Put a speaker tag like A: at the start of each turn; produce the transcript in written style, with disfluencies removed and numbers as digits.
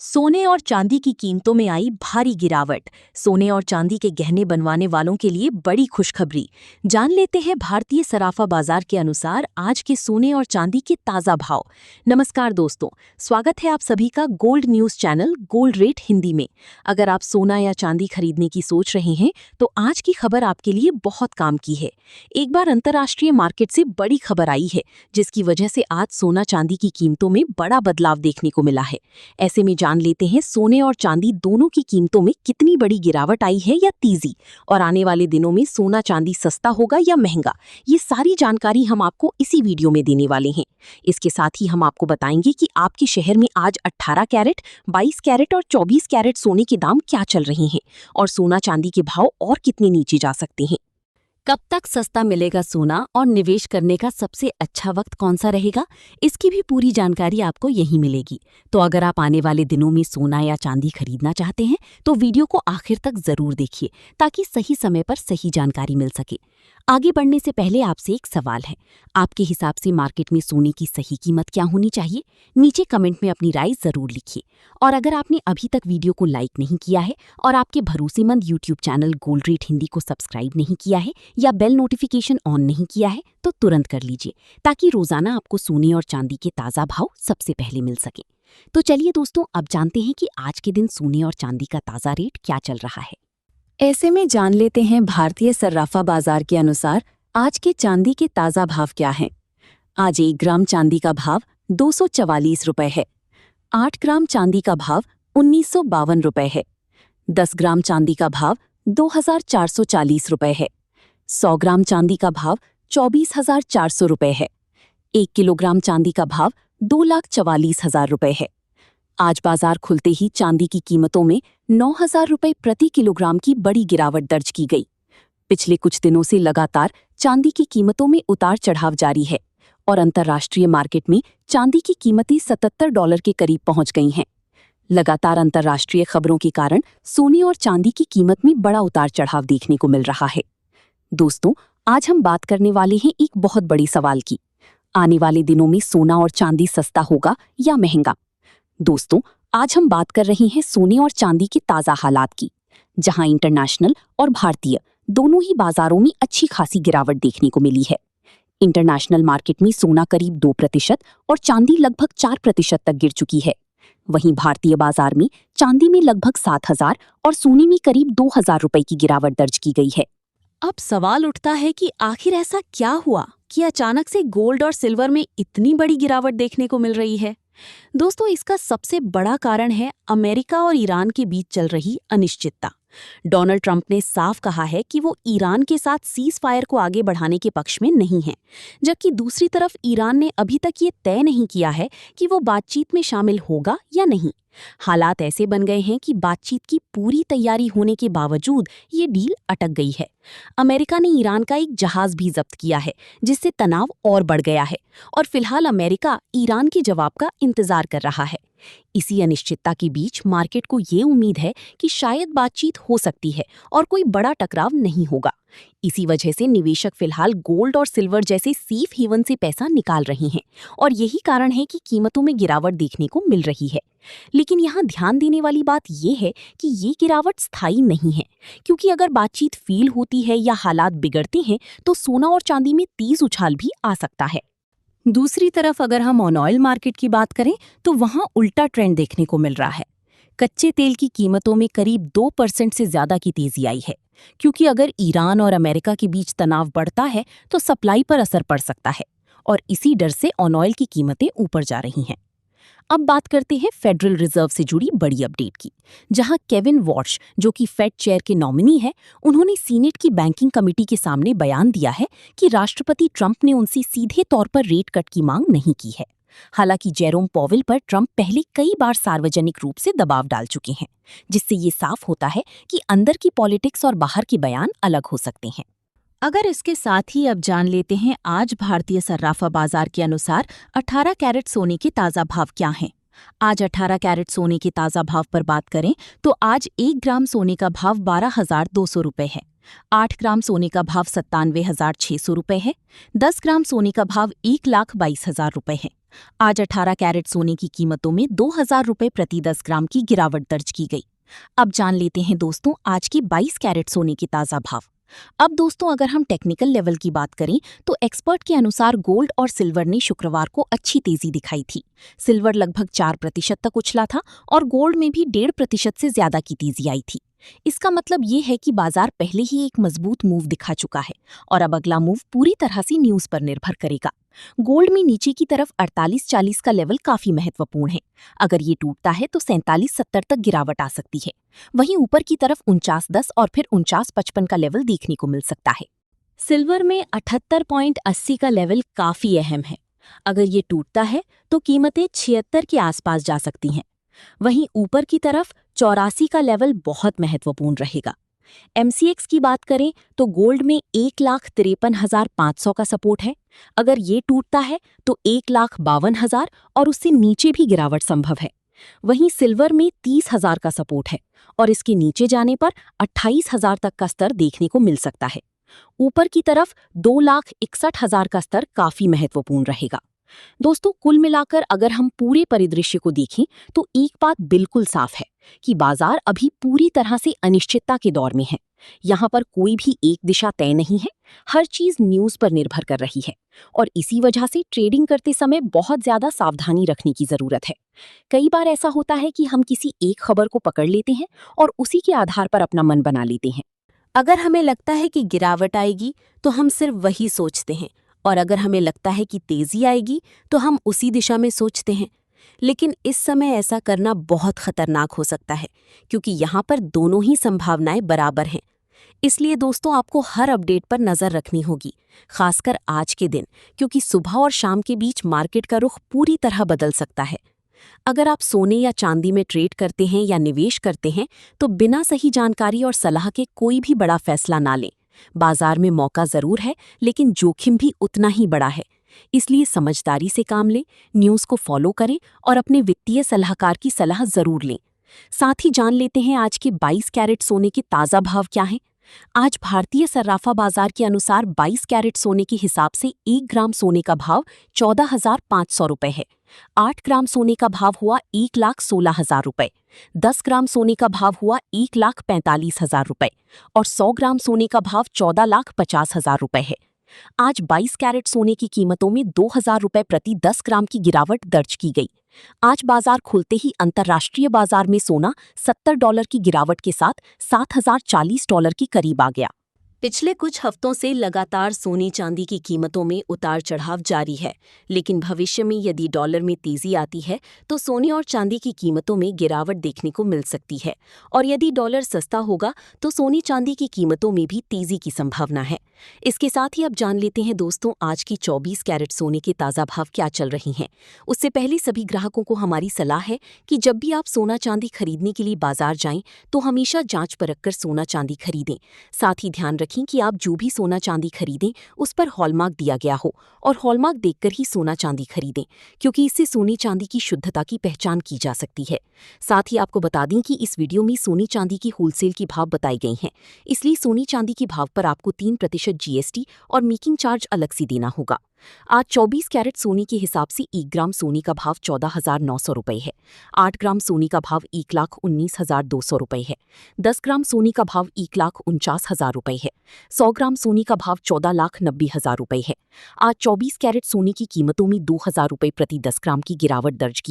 A: सोने और चांदी की कीमतों में आई भारी गिरावट। सोने और चांदी के गहने बनवाने वालों के लिए बड़ी खुशखबरी। जान लेते हैं भारतीय सराफा बाजार के अनुसार आज के सोने और चांदी के ताज़ा भाव। नमस्कार दोस्तों, स्वागत है आप सभी का gold news channel gold rate Hindi में। अगर आप सोना या चांदी खरीदने की सोच रहे हैं तो आज की खबर आपके लिए बहुत काम की है। एक बार अंतर्राष्ट्रीय मार्केट से बड़ी खबर आई है जिसकी वजह से आज सोना चांदी की कीमतों में बड़ा बदलाव देखने को मिला है। ऐसे में जान लेते हैं सोने और चांदी दोनों की कीमतों में कितनी बड़ी गिरावट आई है या तेजी, और आने वाले दिनों में सोना चांदी सस्ता होगा या महंगा। ये सारी जानकारी हम आपको इसी वीडियो में देने वाले हैं। इसके साथ ही हम आपको बताएंगे कि आपके शहर में आज 18 कैरेट, 22 कैरेट और 24 कैरेट सोने के दाम क्या चल रहे हैं और सोना चांदी के भाव और कितने नीचे जा सकते हैं। कब तक सस्ता मिलेगा सोना और निवेश करने का सबसे अच्छा वक्त कौन सा रहेगा, इसकी भी पूरी जानकारी आपको यहीं मिलेगी। तो अगर आप आने वाले दिनों में सोना या चांदी खरीदना चाहते हैं तो वीडियो को आखिर तक जरूर देखिए ताकि सही समय पर सही जानकारी मिल सके। आगे बढ़ने से पहले आपसे एक सवाल है, आपके हिसाब से मार्केट में सोने की सही कीमत क्या होनी चाहिए? नीचे कमेंट में अपनी राय जरूर लिखिए। और अगर आपने अभी तक वीडियो को लाइक नहीं किया है और आपके भरोसेमंद YouTube channel gold rate Hindi को सब्सक्राइब नहीं किया है या बेल नोटिफिकेशन ऑन नहीं किया है तो तुरंत कर लीजिए ताकि रोजाना आपको सोने और चांदी के ताज़ा भाव सबसे पहले मिल सके। तो चलिए दोस्तों, अब जानते हैं कि आज के दिन सोने और चांदी का ताज़ा रेट क्या चल रहा है। ऐसे में जान लेते हैं भारतीय सर्राफा बाजार के अनुसार आज के चांदी के ताज़ा भाव क्या हैं। आज 1 ग्राम चांदी का भाव 244 रुपए है। 8 ग्राम चांदी का भाव 1952 रुपए है। 10 ग्राम चांदी का भाव 2440 रुपए है। 100 ग्राम चांदी का भाव 24,400 रुपए है। 1 किलोग्राम चांदी का भाव 2,44,000 रुपए है। आज बाजार खुलते ही चांदी की कीमतों में 9,000 रुपए प्रति किलोग्राम की बड़ी गिरावट दर्ज की गई। पिछले कुछ दिनों से लगातार चांदी की कीमतों में उतार चढ़ाव जारी है और अंतर्राष्ट्रीय मार्केट में चांदी की कीमतें $77 के करीब पहुंच गई हैं। लगातार अंतर्राष्ट्रीय खबरों के कारण सोने और चांदी की कीमत में बड़ा उतार चढ़ाव देखने को मिल रहा है। दोस्तों, आज हम बात करने वाले हैं एक बहुत बड़ी सवाल की, आने वाले दिनों में सोना और चांदी सस्ता होगा या महंगा। दोस्तों, आज हम बात कर रहे हैं सोने और चांदी के ताज़ा हालात की, जहां इंटरनेशनल और भारतीय दोनों ही बाजारों में अच्छी खासी गिरावट देखने को मिली है। इंटरनेशनल मार्केट में सोना करीब 2% और चांदी लगभग 4% तक गिर चुकी है। वहीं भारतीय बाजार में चांदी में लगभग 7,000 और सोने में करीब 2,000 रुपए की गिरावट दर्ज की गई है। अब सवाल उठता है कि आखिर ऐसा क्या हुआ कि अचानक से गोल्ड और सिल्वर में इतनी बड़ी गिरावट देखने को मिल रही है। दोस्तों, इसका सबसे बड़ा कारण है अमेरिका और ईरान के बीच चल रही अनिश्चितता। डोनाल्ड ट्रंप ने साफ कहा है कि वो ईरान के साथ सीज फायर को आगे बढ़ाने के पक्ष में नहीं है, जबकि दूसरी तरफ ईरान ने अभी तक ये तय नहीं किया है कि वो बातचीत में शामिल होगा या नहीं। हालात ऐसे बन गए हैं कि बातचीत की पूरी तैयारी होने के बावजूद ये डील अटक गई है। अमेरिका ने ईरान का एक जहाज भी जब्त किया है, जिससे तनाव और बढ़ गया है और फिलहाल अमेरिका ईरान के जवाब का इंतजार कर रहा है। इसी अनिश्चितता के बीच मार्केट को ये उम्मीद है कि शायद बातचीत हो सकती है और कोई बड़ा टकराव नहीं होगा। इसी वजह से निवेशक फिलहाल गोल्ड और सिल्वर जैसे सेफ हेवन से पैसा निकाल रहे हैं और यही कारण है कि कीमतों में गिरावट देखने को मिल रही है। लेकिन यहाँ ध्यान देने वाली बात यह है कि ये गिरावट स्थायी नहीं है, क्योंकि अगर बातचीत फेल होती है या हालात बिगड़ते हैं तो सोना और चांदी में तेज उछाल भी आ सकता है। दूसरी तरफ अगर हम ऑन ऑयल मार्केट की बात करें तो वहाँ उल्टा ट्रेंड देखने को मिल रहा है। कच्चे तेल की कीमतों में करीब 2% से ज्यादा की तेजी आई है, क्योंकि अगर ईरान और अमेरिका के बीच तनाव बढ़ता है तो सप्लाई पर असर पड़ सकता है और इसी डर से ऑन ऑयल की कीमतें ऊपर जा रही हैं। अब बात करते हैं फेडरल रिजर्व से जुड़ी बड़ी अपडेट की, जहां केविन वॉर्श, जो कि फेड चेयर के नॉमिनी है, उन्होंने सीनेट की बैंकिंग कमेटी के सामने बयान दिया है कि राष्ट्रपति ट्रंप ने उनसे सीधे तौर पर रेट कट की मांग नहीं की है। हालांकि जेरोम पॉवेल पर ट्रंप पहले कई बार सार्वजनिक रूप से दबाव डाल चुके हैं, जिससे ये साफ होता है कि अंदर की पॉलिटिक्स और बाहर के बयान अलग हो सकते हैं। अगर इसके साथ ही अब जान लेते हैं आज भारतीय सर्राफा बाजार के अनुसार 18 कैरेट सोने के ताज़ा भाव क्या हैं। आज 18 कैरेट सोने के ताज़ा भाव पर बात करें तो आज 1 ग्राम सोने का भाव 12,200 रुपए है। 8 ग्राम सोने का भाव 97,600 रुपए है। 10 ग्राम सोने का भाव 1,22,000 रुपए है। आज 18 कैरेट सोने की कीमतों में 2,000 रुपए प्रति 10 ग्राम की गिरावट दर्ज की गई। अब जान लेते हैं दोस्तों आज की 22 कैरेट सोने के ताज़ा भाव। अब दोस्तों अगर हम टेक्निकल लेवल की बात करें तो एक्सपर्ट के अनुसार गोल्ड और सिल्वर ने शुक्रवार को अच्छी तेजी दिखाई थी। सिल्वर लगभग 4% तक उछला था और गोल्ड में भी 1.5% से ज्यादा की तेजी आई थी। इसका मतलब ये है कि बाजार पहले ही एक मजबूत मूव दिखा चुका है और अब अगला मूव पूरी तरह से न्यूज पर निर्भर करेगा। गोल्ड में नीचे की तरफ 48-40 का लेवल काफी महत्वपूर्ण है। अगर ये टूटता है तो 47-70 तक गिरावट आ सकती है। वहीं ऊपर की तरफ 49.10 और फिर 49.55 का लेवल देखने को मिल सकता है। सिल्वर में 78.80 का लेवल काफी अहम है। अगर ये टूटता है तो कीमतें 76 के आसपास जा सकती हैं। वहीं ऊपर की तरफ 84 का लेवल बहुत महत्वपूर्ण रहेगा। MCX की बात करें तो गोल्ड में 1,53,500 का सपोर्ट है। अगर ये टूटता है तो 1,52,000 और उससे नीचे भी गिरावट संभव है। वहीं सिल्वर में 30,000 का सपोर्ट है और इसके नीचे जाने पर 28,000 तक का स्तर देखने को मिल सकता है। ऊपर की तरफ 2,61,000 का स्तर काफी महत्वपूर्ण रहेगा। दोस्तों कुल मिलाकर अगर हम पूरे परिदृश्य को देखें तो एक बात बिल्कुल साफ है कि बाजार अभी पूरी तरह से अनिश्चितता के दौर में है। यहाँ पर कोई भी एक दिशा तय नहीं है, हर चीज न्यूज पर निर्भर कर रही है और इसी वजह से ट्रेडिंग करते समय बहुत ज्यादा सावधानी रखने की जरूरत है। कई बार ऐसा होता है कि हम किसी एक खबर को पकड़ लेते हैं और उसी के आधार पर अपना मन बना लेते हैं। अगर हमें लगता है कि गिरावट आएगी तो हम सिर्फ वही सोचते हैं और अगर हमें लगता है कि तेजी आएगी तो हम उसी दिशा में सोचते हैं। लेकिन इस समय ऐसा करना बहुत खतरनाक हो सकता है क्योंकि यहाँ पर दोनों ही संभावनाएं बराबर हैं। इसलिए दोस्तों आपको हर अपडेट पर नजर रखनी होगी, खासकर आज के दिन, क्योंकि सुबह और शाम के बीच मार्केट का रुख पूरी तरह बदल सकता है। अगर आप सोने या चांदी में ट्रेड करते हैं या निवेश करते हैं तो बिना सही जानकारी और सलाह के कोई भी बड़ा फैसला ना लें। बाजार में मौका जरूर है लेकिन जोखिम भी उतना ही बड़ा है। इसलिए समझदारी से काम लें, न्यूज़ को फॉलो करें और अपने वित्तीय सलाहकार की सलाह जरूर लें। साथ ही जान लेते हैं आज के 22 कैरेट सोने के ताज़ा भाव क्या हैं। आज भारतीय सर्राफा बाजार के अनुसार 22 कैरेट सोने के हिसाब से 1 ग्राम सोने का भाव 14,500 रुपए है। 8 ग्राम सोने का भाव हुआ 1,16,000 रुपए, 10 ग्राम सोने का भाव हुआ 1,45,000 रुपए और 100 ग्राम सोने का भाव 14,50,000 रुपए है। आज 22 कैरेट सोने की कीमतों में 2,000 रुपए प्रति 10 ग्राम की गिरावट दर्ज की गई। आज बाजार खुलते ही अंतर्राष्ट्रीय बाजार में सोना $70 की गिरावट के साथ $7,040 के करीब आ गया। पिछले कुछ हफ्तों से लगातार सोने चांदी की कीमतों में उतार चढ़ाव जारी है, लेकिन भविष्य में यदि डॉलर में तेजी आती है तो सोने और चांदी की कीमतों में गिरावट देखने को मिल सकती है और यदि डॉलर सस्ता होगा तो सोने चांदी की कीमतों में भी तेजी की संभावना है। इसके साथ ही अब जान लेते हैं दोस्तों आज की 24 कैरेट सोने के ताज़ा भाव क्या चल रही हैं। उससे पहले सभी ग्राहकों को हमारी सलाह है कि जब भी आप सोना चांदी खरीदने के लिए बाजार जाएं तो हमेशा जांच परख कर सोना चांदी खरीदें। साथ ही ध्यान रखें कि आप जो भी सोना चांदी खरीदें उस पर हॉलमार्क दिया गया हो और हॉलमार्क देखकर ही सोना चांदी खरीदें, क्योंकि इससे सोने चांदी की शुद्धता की पहचान की जा सकती है। साथ ही आपको बता दें कि इस वीडियो में सोने चांदी की होलसेल की भाव बताई गई हैं, इसलिए सोने चांदी की भाव पर आपको 3% GST और मेकिंग चार्ज अलग से देना होगा। आज 24 कैरेट सोने के हिसाब से 1 ग्राम सोने का भाव 14,900 रुपए है। 8 ग्राम सोने का भाव 1,19,200 रुपए है। 10 ग्राम सोने का भाव 1,49,000 रुपए है। 100 ग्राम सोने का भाव 14,90,000 रुपए है। आज 24 कैरेट सोने की कीमतों में 2,000 रुपए प्रति 10 ग्राम की गिरावट दर्ज की